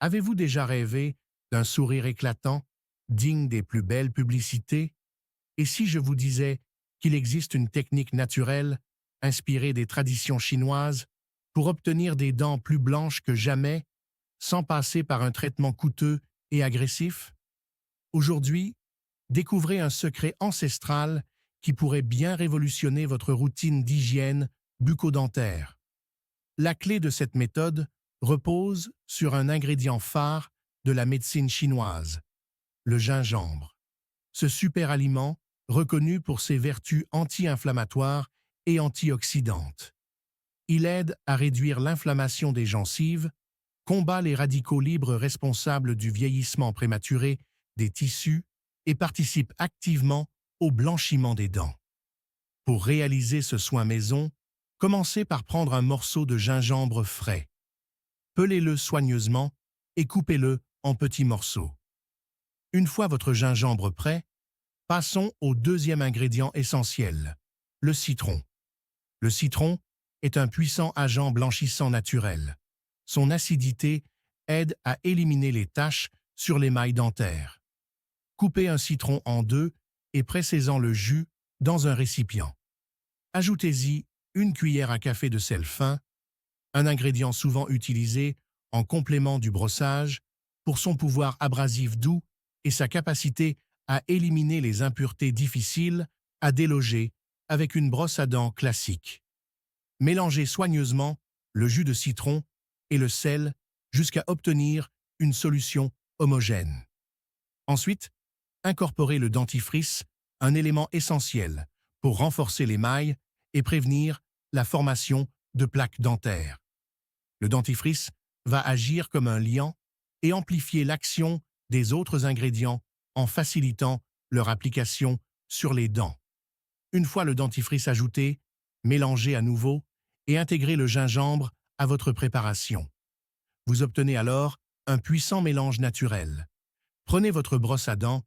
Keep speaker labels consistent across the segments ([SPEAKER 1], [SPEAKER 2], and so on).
[SPEAKER 1] Avez-vous déjà rêvé d'un sourire éclatant, digne des plus belles publicités? Et si je vous disais qu'il existe une technique naturelle, inspirée des traditions chinoises, pour obtenir des dents plus blanches que jamais, sans passer par un traitement coûteux et agressif? Aujourd'hui, découvrez un secret ancestral qui pourrait bien révolutionner votre routine d'hygiène bucco-dentaire. La clé de cette méthode repose sur un ingrédient phare de la médecine chinoise, le gingembre. Ce super aliment, reconnu pour ses vertus anti-inflammatoires et antioxydantes. Il aide à réduire l'inflammation des gencives, combat les radicaux libres responsables du vieillissement prématuré des tissus et participe activement au blanchiment des dents. Pour réaliser ce soin maison, commencez par prendre un morceau de gingembre frais. Pelez-le soigneusement et coupez-le en petits morceaux. Une fois votre gingembre prêt, passons au deuxième ingrédient essentiel, le citron. Le citron est un puissant agent blanchissant naturel. Son acidité aide à éliminer les taches sur l'émail dentaire. Coupez un citron en deux et pressez-en le jus dans un récipient. Ajoutez-y une cuillère à café de sel fin, un ingrédient souvent utilisé en complément du brossage pour son pouvoir abrasif doux et sa capacité à éliminer les impuretés difficiles à déloger avec une brosse à dents classique. Mélangez soigneusement le jus de citron et le sel jusqu'à obtenir une solution homogène. Ensuite, incorporez le dentifrice, un élément essentiel pour renforcer l'émail et prévenir la formation de plaques dentaires. Le dentifrice va agir comme un liant et amplifier l'action des autres ingrédients en facilitant leur application sur les dents. Une fois le dentifrice ajouté, mélangez à nouveau et intégrez le gingembre à votre préparation. Vous obtenez alors un puissant mélange naturel. Prenez votre brosse à dents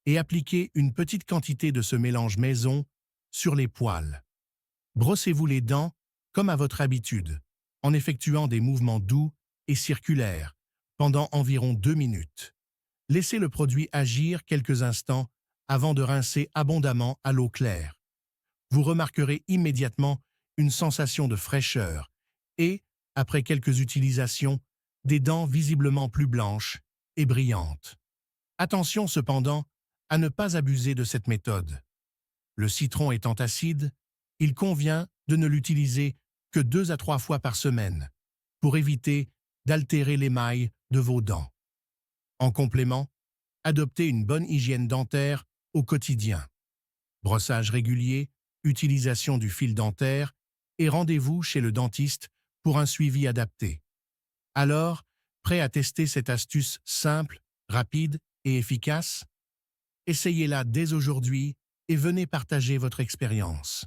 [SPEAKER 1] et appliquez une petite quantité de ce mélange maison sur les poils. Brossez-vous les dents comme à votre habitude, en effectuant des mouvements doux et circulaires pendant environ 2 minutes. Laissez le produit agir quelques instants avant de rincer abondamment à l'eau claire. Vous remarquerez immédiatement une sensation de fraîcheur et, après quelques utilisations, des dents visiblement plus blanches et brillantes. Attention cependant à ne pas abuser de cette méthode. Le citron étant acide, il convient de ne l'utiliser que 2 à 3 fois par semaine pour éviter d'altérer l'émail de vos dents. En complément, adoptez une bonne hygiène dentaire au quotidien. Brossage régulier, utilisation du fil dentaire et rendez-vous chez le dentiste pour un suivi adapté. Alors, prêt à tester cette astuce simple, rapide et efficace? Essayez-la dès aujourd'hui et venez partager votre expérience.